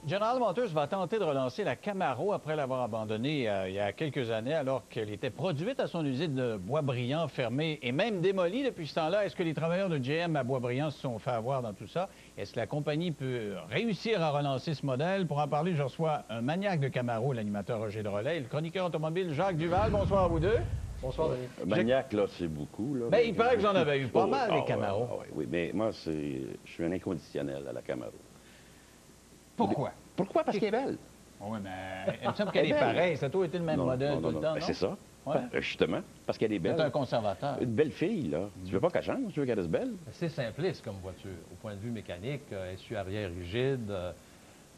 General Motors va tenter de relancer la Camaro après l'avoir abandonnée il y a quelques années, alors qu'elle était produite à son usine de Boisbriand fermée et même démolie depuis ce temps-là. Est-ce que les travailleurs de GM à Boisbriand se sont fait avoir dans tout ça? Est-ce que la compagnie peut réussir à relancer ce modèle? Pour en parler, je reçois un maniaque de Camaro, l'animateur Roger Drolet, et le chroniqueur automobile Jacques Duval. Bonsoir à vous deux. Bonsoir, Denis. Maniaque, là, c'est beaucoup. Là, bien, il paraît que vous en avez eu pas mal, les Camaros. Oui, mais moi, je suis un inconditionnel à la Camaro. Pourquoi? Pourquoi? Parce qu'elle est belle. Oui, mais il me semble qu'elle est pareille. Ça a toujours été le même modèle tout le temps, non? C'est ça. Ouais. Justement, parce qu'elle est belle. C'est un conservateur. Une belle fille, là. Tu veux pas qu'elle change, tu veux qu'elle reste belle? C'est simpliste comme voiture. Au point de vue mécanique, essuie arrière rigide,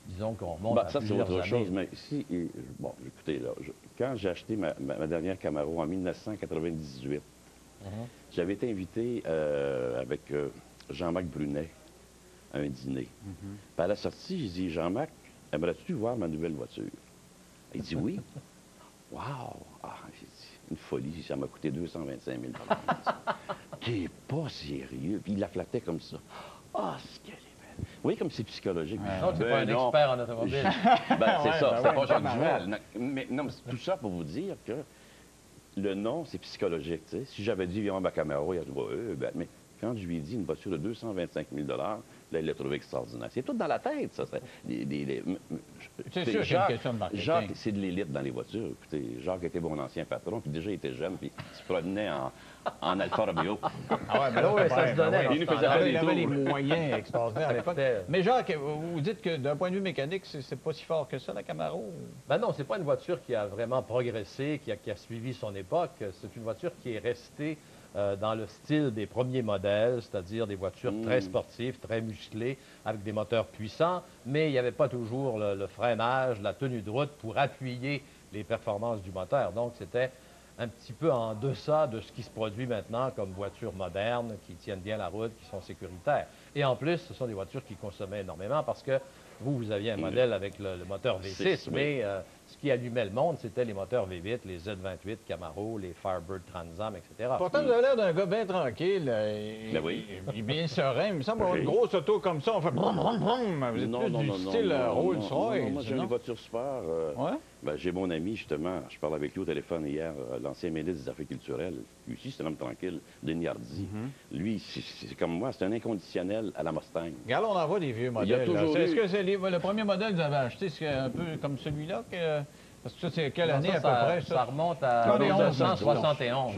disons qu'on monte à Ça, c'est plusieurs autre années. chose. Mais si, bon, écoutez, là, quand j'ai acheté ma dernière Camaro en 1998, j'avais été invité avec Jean-Marc Brunet à un dîner. Puis à la sortie, j'ai dit, Jean-Marc, aimerais-tu voir ma nouvelle voiture? Il dit oui. Wow! Ah, j'ai dit, une folie, ça m'a coûté 225 000 T'es pas sérieux? Puis il la flattait comme ça. Ah, c'est qu'elle est belle. Vous voyez comme c'est psychologique. Non, tu n'es pas un expert en automobile. C'est ça, c'est pas Jacques Camaro. Duval. Mais non, mais c'est tout ça pour vous dire que le nom, c'est psychologique. Tu sais. Si j'avais dit, viens ma Camaro, il a dit, mais quand je lui ai dit une voiture de 225 000 là, il l'a trouvé extraordinaire. C'est tout dans la tête, ça. C'est sûr, c'est une question de marketing. Jacques, c'est de l'élite dans les voitures. Écoutez, Jacques était mon ancien patron, puis déjà, il était jeune, puis il se promenait en Alfa Romeo. Ah ouais, mais là, oui, ça se donnait. Il nous faisait faire il des avait les tours. moyens extraordinaires à l'époque. Mais Jacques, vous dites que d'un point de vue mécanique, c'est pas si fort que ça, la Camaro? Ben non, c'est pas une voiture qui a vraiment progressé, qui a suivi son époque. C'est une voiture qui est restée dans le style des premiers modèles, c'est-à-dire des voitures très sportives, très musclées, avec des moteurs puissants, mais il n'y avait pas toujours le freinage, la tenue de route pour appuyer les performances du moteur. Donc, c'était un petit peu en deçà de ce qui se produit maintenant comme voitures modernes, qui tiennent bien la route, qui sont sécuritaires. Et en plus, ce sont des voitures qui consommaient énormément parce que vous aviez un modèle avec le moteur V6, mais ce qui allumait le monde, c'était les moteurs V8, les Z28 Camaro, les Firebird Trans Am, etc. Pourtant, vous avez l'air d'un gars bien tranquille et bien serein. Il me semble avoir une grosse auto comme ça, on fait brum, brum, brum. Vous êtes plus du style Rolls-Royce. Moi, j'ai une voiture sport. J'ai mon ami, justement, je parle avec lui au téléphone hier, l'ancien ministre des Affaires culturelles. Lui aussi, c'est un homme tranquille, Denis Hardy. Lui, c'est comme moi, c'est un inconditionnel à la Mustang. Regarde, on en voit des vieux modèles. Est-ce que c'est le premier modèle que vous avez acheté, c'est un peu comme celui-là? Parce que ça, c'est quelle année à peu près? Ça remonte à 1971.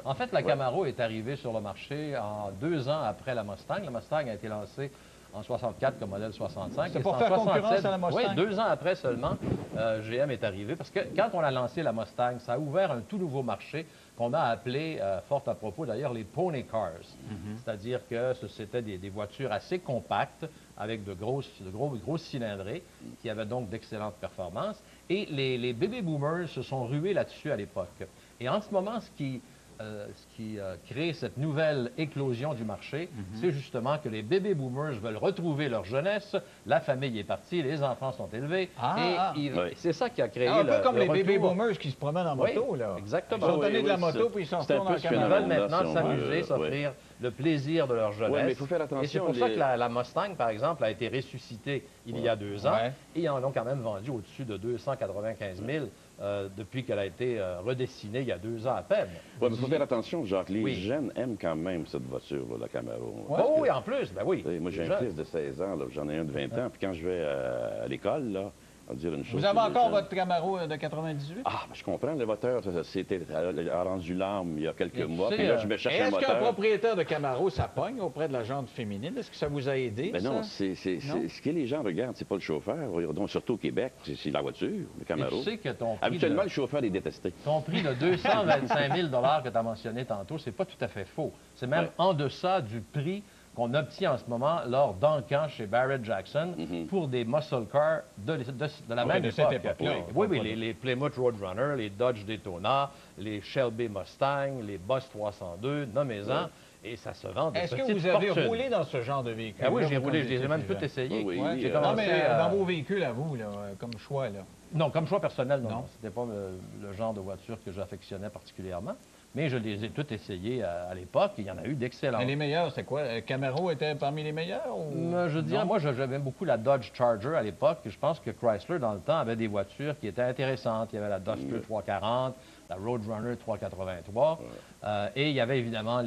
En fait, la Camaro est arrivée sur le marché 2 ans après la Mustang. La Mustang a été lancée en 64 comme modèle 65. C'est pour faire concurrence à la Mustang? Oui, 2 ans après seulement, GM est arrivé. Parce que quand on a lancé la Mustang, ça a ouvert un tout nouveau marché qu'on a appelé, fort à propos d'ailleurs, les pony cars. C'est-à-dire que c'était des voitures assez compactes, avec de grosses cylindrées, qui avaient donc d'excellentes performances. Et les baby boomers se sont rués là-dessus à l'époque. Et en ce moment, ce qui crée cette nouvelle éclosion du marché, c'est justement que les baby boomers veulent retrouver leur jeunesse, la famille est partie, les enfants sont élevés, c'est ça qui a créé un peu comme les retour. baby boomers qui se promènent en moto, là. Exactement. Ils sont donnés de la moto, puis ils s'en retournent en Ils Camaro. veulent maintenant s'amuser, s'offrir le plaisir de leur jeunesse. Oui, mais il faut faire attention. Et c'est pour ça que la Mustang, par exemple, a été ressuscitée il y a 2 ans, et ils en ont quand même vendu au-dessus de 295 000 depuis qu'elle a été redessinée il y a 2 ans à peine. Oui, mais il faut faire attention, Jacques. Les jeunes aiment quand même cette voiture, là, la Camaro. Oui, en plus, ben oui. Moi, j'ai un fils de 16 ans, j'en ai un de 20 ans, puis quand je vais à l'école, là, on va dire une chose. Vous avez encore votre Camaro de 98? Ah, ben, je comprends, le moteur, c'était rendu l'arme il y a quelques mois, puis là, je me cherchais un moteur. Est-ce qu'un propriétaire de Camaro, ça pogne auprès de la gente féminine? Est-ce que ça vous a aidé, Ben non, ce que les gens regardent, c'est pas le chauffeur. Donc, surtout au Québec, c'est la voiture, le Camaro. Tu sais que ton prix habituellement, le chauffeur est détesté. Ton prix de 225 000 que tu as mentionné tantôt, c'est pas tout à fait faux. C'est même en deçà du prix qu'on obtient en ce moment lors d'encans chez Barrett Jackson pour des muscle cars de la même époque. Oui, les Plymouth Roadrunner, les Dodge Daytona, les Shelby Mustang, les Boss 302, nommez-en. Et ça se vend de Est-ce que petites vous avez fortunes. roulé dans ce genre de véhicule? Ah oui, j'ai roulé, je les ai même tout essayés. J'ai commencé dans vos véhicules à vous, là, comme choix, là. Non, comme choix personnel, non. C'était pas le genre de voiture que j'affectionnais particulièrement. mais je les ai toutes essayées à l'époque. Il y en a eu d'excellents. Mais les meilleurs, c'est quoi? Camaro était parmi les meilleurs? Ou... Je dirais, moi, j'aimais beaucoup la Dodge Charger à l'époque. Je pense que Chrysler, dans le temps, avait des voitures qui étaient intéressantes. Il y avait la Duster 340, la Roadrunner 383. Et il y avait évidemment,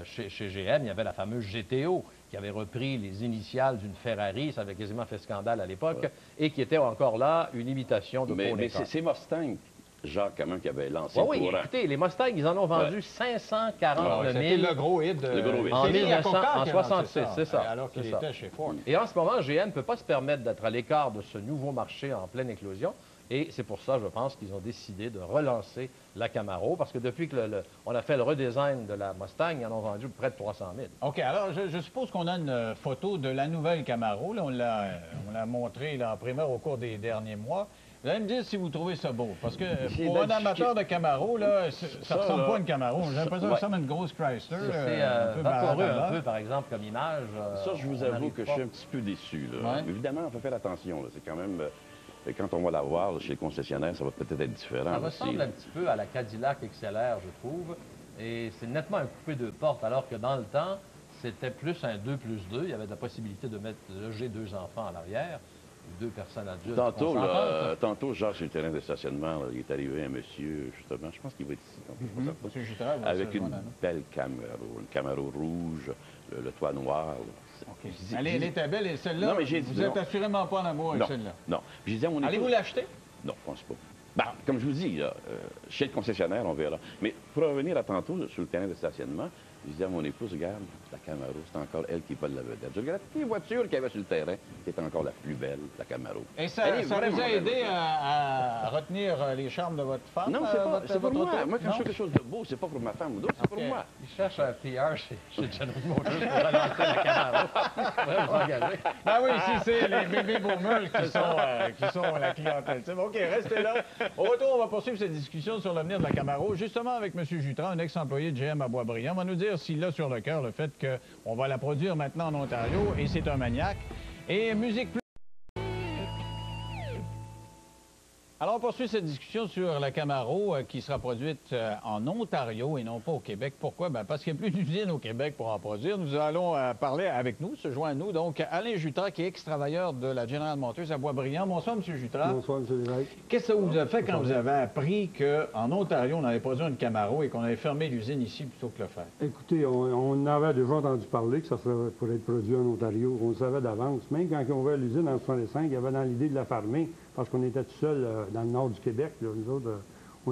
chez GM, il y avait la fameuse GTO, qui avait repris les initiales d'une Ferrari. Ça avait quasiment fait scandale à l'époque. Et qui était encore là, une imitation de Paul Mais c'est Mustang, Jacques, quand même, qui avait lancé oui, le courant. Écoutez, les Mustangs, ils en ont vendu 549 000. C'était le gros hit. Le gros hit. En C'est Lee Iacocca qui a lancé 1966, c'est ça. Alors qu'il était chez Ford. Et en ce moment, GM ne peut pas se permettre d'être à l'écart de ce nouveau marché en pleine éclosion. Et c'est pour ça, je pense, qu'ils ont décidé de relancer la Camaro, parce que depuis que on a fait le redesign de la Mustang, ils en ont vendu près de 300 000. OK, alors je suppose qu'on a une photo de la nouvelle Camaro. Là, on l'a montré là, en primeur au cours des derniers mois. Vous allez me dire si vous trouvez ça beau. Parce que pour un amateur de Camaro, là, ça ne ressemble pas à une Camaro. J'ai l'impression que ça ressemble à une grosse Chrysler. C'est vaporeux un peu, par exemple, comme image. Ça, je vous avoue que je suis un petit peu déçu. Là. Ouais. Évidemment, il faut faire attention. C'est quand même... quand on va la voir chez le concessionnaire, ça va peut-être être différent. Ça ressemble un petit peu à la Cadillac XLR, je trouve. Et c'est nettement un coupé de porte, alors que dans le temps, c'était plus un 2+2. Il y avait la possibilité de loger 2 enfants à l'arrière. 2 personnes adultes. Tantôt, Jacques, sur le terrain de stationnement, là, il est arrivé un monsieur, justement, je pense qu'il va être ici. Monsieur Jutra, avec une belle Camaro rouge, le toit noir. Okay. Elle était belle, et celle-là, vous n'êtes assurément pas en amour avec celle-là. Non. Allez-vous l'acheter? Non, je ne pense pas. Ben, comme je vous dis, là, chez le concessionnaire, on verra. Mais pour revenir à tantôt, sur le terrain de stationnement, je disais à mon épouse, regarde, la Camaro, c'est encore elle qui vole la vedette. Je regarde toutes les voitures qu'il y avait sur le terrain, qui était encore la plus belle, la Camaro. Et ça vous a aidé à retenir les charmes de votre femme? Non, c'est pas pour moi. Moi, quand je fais quelque chose de beau, c'est pas pour ma femme ou d'autres, c'est pour moi. Il cherche un PR chez General Motors pour relancer la Camaro. Ben oui, si c'est les bébés boomers qui sont la clientèle. OK, restez là. Au retour, on va poursuivre cette discussion sur l'avenir de la Camaro, justement avec M. Jutras, un ex-employé de GM à Boisbriand. On va nous dire s'il a sur le cœur le fait qu'on va la produire maintenant en Ontario, et c'est un maniaque. Et musique plus... Alors, on poursuit cette discussion sur la Camaro qui sera produite en Ontario et non pas au Québec. Pourquoi? Bien, parce qu'il n'y a plus d'usine au Québec pour en produire. Nous allons parler avec nous, se joindre à nous, donc Alain Jutras, qui est ex-travailleur de la General Motors à Boisbriand. Bonsoir, M. Jutras. Bonsoir, M. Lévesque. Qu'est-ce que ça vous a fait quand vous avez appris qu'en Ontario, on avait produit une Camaro et qu'on avait fermé l'usine ici plutôt que le faire? Écoutez, on avait déjà entendu parler que ça serait pour être produit en Ontario. On le savait d'avance. Même quand ils ont ouvert l'usine en 1965, il y avait dans l'idée de la fermer parce qu'on était tout seul dans le nord du Québec. Là. Nous autres,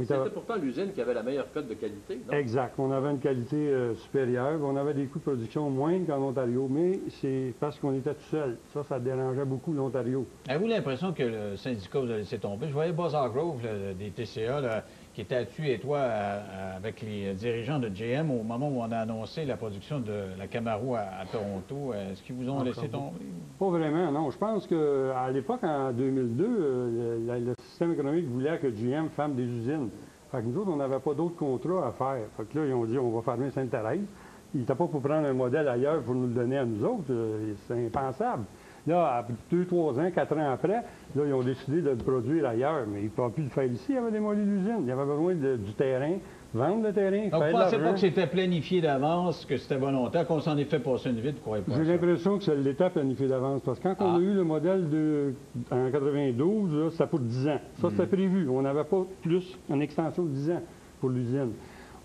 C'était pourtant l'usine qui avait la meilleure cote de qualité, non? Exact. On avait une qualité supérieure. On avait des coûts de production moindres qu'en Ontario, mais c'est parce qu'on était tout seul. Ça dérangeait beaucoup l'Ontario. Avez-vous l'impression que le syndicat vous a laissé tomber? Je voyais Buzz Grove des TCA là, qui était à tu et toi avec les dirigeants de GM au moment où on a annoncé la production de la Camaro à Toronto. Est-ce qu'ils vous ont laissé tomber? Pas vraiment, non. Je pense qu'à l'époque, en 2002, le système économique voulait que GM ferme des usines. Fait que nous autres, on n'avait pas d'autres contrats à faire. Fait que là, ils ont dit, on va fermer Sainte-Thérèse. Ils n'étaient pas pour prendre un modèle ailleurs pour nous le donner à nous autres. C'est impensable. Là, 2, 3 ans, 4 ans après, là, ils ont décidé de le produire ailleurs. Mais ils ne pouvaient plus le faire ici. Il y avait démoli l'usine. Il y avait besoin du terrain, vendre le terrain. Donc, vous ne pensez pas que c'était planifié d'avance, que c'était volontaire, qu'on s'en est fait passer une vie, vous croyez pas? J'ai l'impression que ça l'était planifié d'avance. Parce que quand on a eu le modèle en 92, c'était pour 10 ans. Ça, c'était prévu. On n'avait pas plus une extension de 10 ans pour l'usine.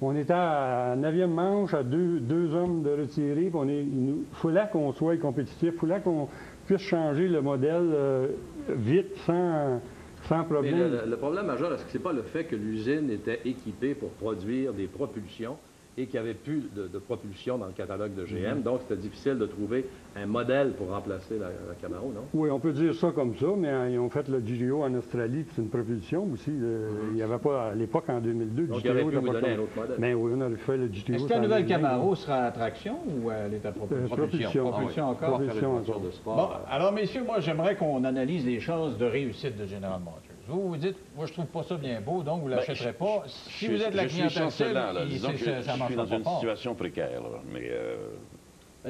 On était à 9e manche, à deux hommes de retirés. Il fallait qu'on soit compétitif. Il fallait qu'on puisse changer le modèle vite, sans problème. Mais le problème majeur, est-ce que ce n'est pas le fait que l'usine était équipée pour produire des propulsions et qu'il n'y avait plus de propulsion dans le catalogue de GM, donc c'était difficile de trouver un modèle pour remplacer la Camaro, non? Oui, on peut dire ça comme ça, mais ils ont fait le GTO en Australie, c'est une propulsion aussi. Il n'y avait pas, à l'époque, en 2002, donc GTO. il aurait pu vous donner un autre modèle. Mais oui, on aurait fait le GTO. Est-ce que la nouvelle Camaro sera à traction ou elle est à propulsion? Propulsion encore. Propulsion encore. De sport, bon, alors, messieurs, moi, j'aimerais qu'on analyse les chances de réussite de General Motors. Vous dites, moi, je trouve pas ça bien beau, donc vous ne l'achèterez pas. Si vous êtes la clientèle seule, disons que je suis dans une situation précaire, là, mais...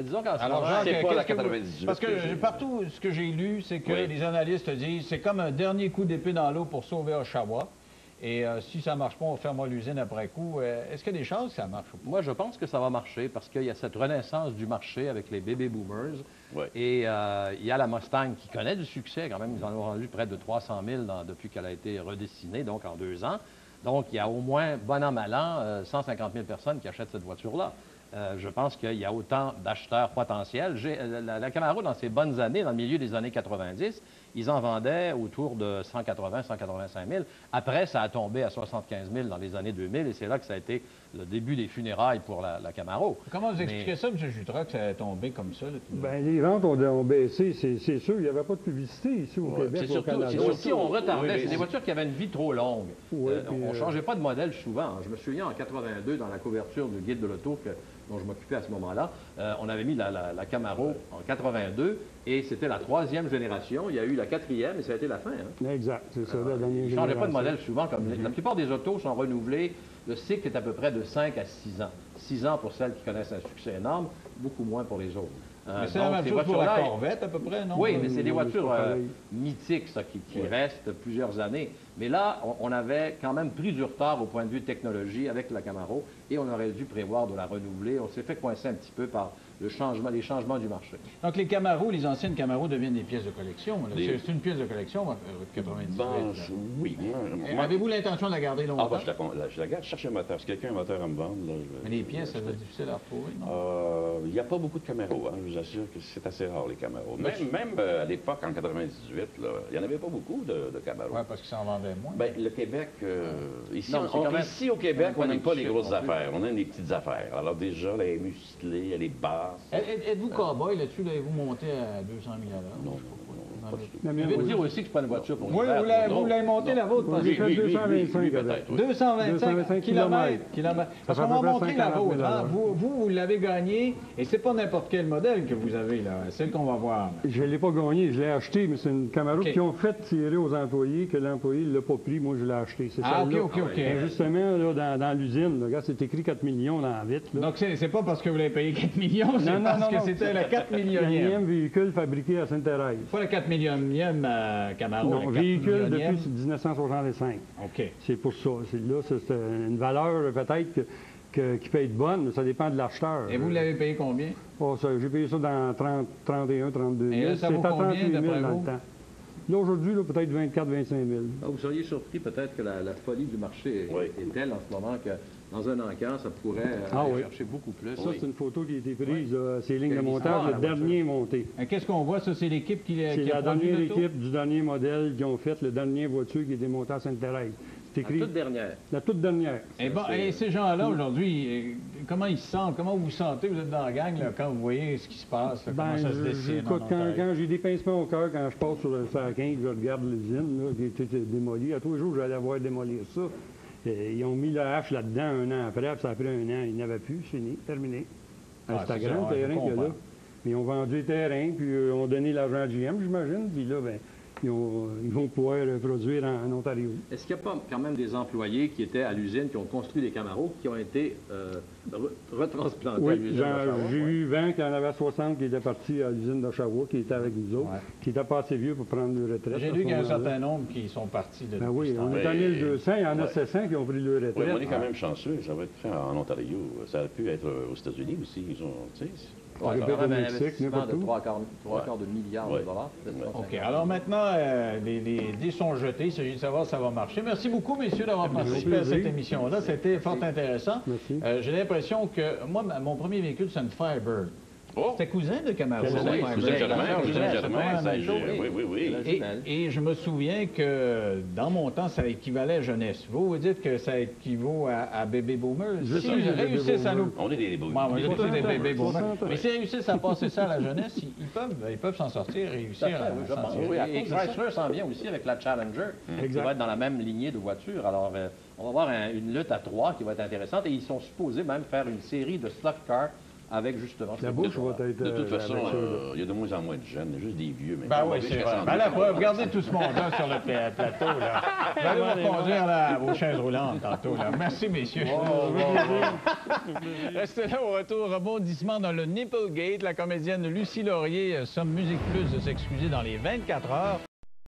disons qu'en ce alors, moment, Jacques, c'est pas la 98. Parce que partout, ce que j'ai lu, c'est que les analystes disent c'est comme un dernier coup d'épée dans l'eau pour sauver Oshawa. Et si ça ne marche pas, on ferme l'usine après coup. Est-ce qu'il y a des chances que ça marche ou pas? Moi, je pense que ça va marcher parce qu'il y a cette renaissance du marché avec les baby boomers. Ouais. Et il y a la Mustang qui connaît du succès quand même. Ils en ont vendu près de 300 000 depuis qu'elle a été redessinée, donc en 2 ans. Donc, il y a au moins, bon an, mal an, 150 000 personnes qui achètent cette voiture-là. Je pense qu'il y a autant d'acheteurs potentiels. La Camaro, dans ses bonnes années, dans le milieu des années 90, ils en vendaient autour de 180 185 000. Après, ça a tombé à 75 000 dans les années 2000 et c'est là que ça a été le début des funérailles pour la Camaro. Comment vous expliquez ça, M. Jutra, que ça a tombé comme ça? Là, bien, les ventes ont baissé, c'est sûr. Il n'y avait pas de publicité ici au Québec, au Canada. C'est aussi, on retardait. C'est des voitures qui avaient une vie trop longue. Oui, on ne changeait pas de modèle souvent. Je me souviens, en 82, dans la couverture du Guide de l'auto dont je m'occupais à ce moment-là, on avait mis la Camaro en 82 et c'était la 3e génération. Il y a eu la 4e et ça a été la fin. Hein? Exact, c'est ça, la dernière génération. Ils ne changeaient pas de modèle souvent. La plupart des autos sont renouvelées. Le cycle est à peu près de 5 à 6 ans. 6 ans pour celles qui connaissent un succès énorme, beaucoup moins pour les autres. Mais c'est la même chose pour la Corvette, à peu près, non? Oui, mais c'est des voitures mythiques, ça, qui restent plusieurs années. Mais là, on avait quand même pris du retard au point de vue technologie avec la Camaro et on aurait dû prévoir de la renouveler. On s'est fait coincer un petit peu par les changements du marché. Donc, les Camaros, les anciennes Camaros deviennent des pièces de collection. C'est une pièce de collection, 98. Ben, oui. Avez-vous l'intention de la garder longtemps? Ah, ben, je la garde. Je cherche un moteur. Si quelqu'un a un moteur à me vendre... Là, mais les pièces, ça va être difficile à retrouver, non? Il n'y a pas beaucoup de Camaros. Hein. Je vous assure que c'est assez rare, les Camaros. Même à l'époque, en 98, là, il n'y en avait pas beaucoup de Camaros. Oui, parce qu'ils s'en vendaient moins. Bien, le Québec... ici, non, ici, au Québec, on n'aime pas les grosses affaires. On aime les petites affaires. Alors déjà, les musclées, les basses... Êtes-vous cow-boy là-dessus? Avez-vous monté à 200 000 $? Non, pas du tout. Je veux dire aussi que ce n'est pas une voiture pour oui, vous l'avez monté la vôtre. J'ai fait 225 peut-être. 225 km. Parce qu'on va montrer la vôtre. Hein? Vous l'avez gagnée, et c'est pas n'importe quel modèle que vous avez, là. Celle qu'on va voir. Là. Je ne l'ai pas gagnée, je l'ai achetée, mais c'est une Camaro qui ont fait tirer aux employés, que l'employé ne l'a pas pris. Moi, je l'ai achetée. C'est ça. OK. Et justement, là, dans l'usine, regarde, c'est écrit 4 millions dans la vitre. Là. Donc, c'est pas parce que vous l'avez payé 4 millions, c'est parce que c'était le 4 millionième. Véhicule fabriqué à Sainte-Thérèse. Pas le 4 millionième Camaro. Non, véhicule depuis 1965. OK. C'est pour ça. Là, c'est une valeur peut-être qui peut être bonne, mais ça dépend de l'acheteur. Et vous l'avez payé combien? Oh, j'ai payé ça dans 30, 31, 32 000. Et là, ça vaut combien, d'après dans vous? le temps. Là, aujourd'hui, peut-être 24, 25 000. Vous seriez surpris peut-être que la folie du marché est telle en ce moment que dans un encan, ça pourrait aller chercher beaucoup plus. Ça, c'est une photo qui a été prise, ces lignes de montage, le dernier monté. Qu'est-ce qu'on voit? Ça, c'est l'équipe qui a C'est la dernière équipe du dernier modèle qui ont fait la dernière voiture qui a été montée à Sainte-Thérèse. C'est écrit... La toute dernière. La toute dernière. Et ces gens-là, aujourd'hui, comment ils se sentent? Comment vous vous sentez? Vous êtes dans la gang, là, quand vous voyez ce qui se passe, là, comment ça se dessine? Écoute, quand j'ai des pincements au cœur, quand je passe sur le 15, je regarde l'usine, qui a été démolie. À tous les jours, j'allais voir démolir ça. Ils ont mis la hache là-dedans 1 an après, puis ça a pris 1 an. Ils n'avaient plus, fini, terminé. C'est un grand terrain qu'il y a là. Ils ont vendu les terrains, puis ils ont donné l'argent à GM, j'imagine. Puis là, ben, ils vont pouvoir produire en Ontario. Est-ce qu'il n'y a pas quand même des employés qui étaient à l'usine, qui ont construit des Camaros, qui ont été retransplantés à l'usine d'Oshawa? J'ai eu 20 qu'il y en avait 60 qui étaient partis à l'usine d'Oshawa, qui étaient avec nous autres, qui n'étaient pas assez vieux pour prendre leur retraite. J'ai lu qu'il y a un certain nombre qui sont partis de oui, on est en 1200, il y en a 700 qui ont pris leur retraite. Oui, on est quand même chanceux, ça va être fait en Ontario. Ça aurait pu être aux États-Unis aussi. Ils ont, un investissement de 3 quarts de milliards de dollars. OK. Alors maintenant, les dés sont jetés. Il s'agit de savoir si ça va marcher. Merci beaucoup, messieurs, d'avoir participé à cette émission-là. C'était fort intéressant. J'ai l'impression que, moi, mon premier véhicule, c'est une Firebird. C'était cousin de Camaro. Cousin Germain, oui. Et je me souviens que dans mon temps, ça équivalait à jeunesse. Vous dites que ça équivaut à bébé boomer. Si ils réussissent à nous... On est des boomers. On est tous des bébés boomers. Mais s'ils réussissent à passer ça à la jeunesse, ils peuvent s'en sortir, réussir à s'en sortir. Et Chrysler s'en vient aussi avec la Challenger, qui va être dans la même lignée de voitures. Alors, on va avoir une lutte à 3 qui va être intéressante. Et ils sont supposés même faire une série de stock cars avec justement... La bouche va être... De toute façon, il y a de moins en moins de jeunes, juste des vieux. Mais oui, c'est vrai. Ben là, regardez tout ce monde-là sur le plateau. Là. Vous allez vous conduire là, vos chaises roulantes tantôt. Là. Merci, messieurs. Restez là au retour. Rebondissement dans le Nipplegate. La comédienne Lucie Laurier somme Musique Plus de s'excuser dans les 24 heures.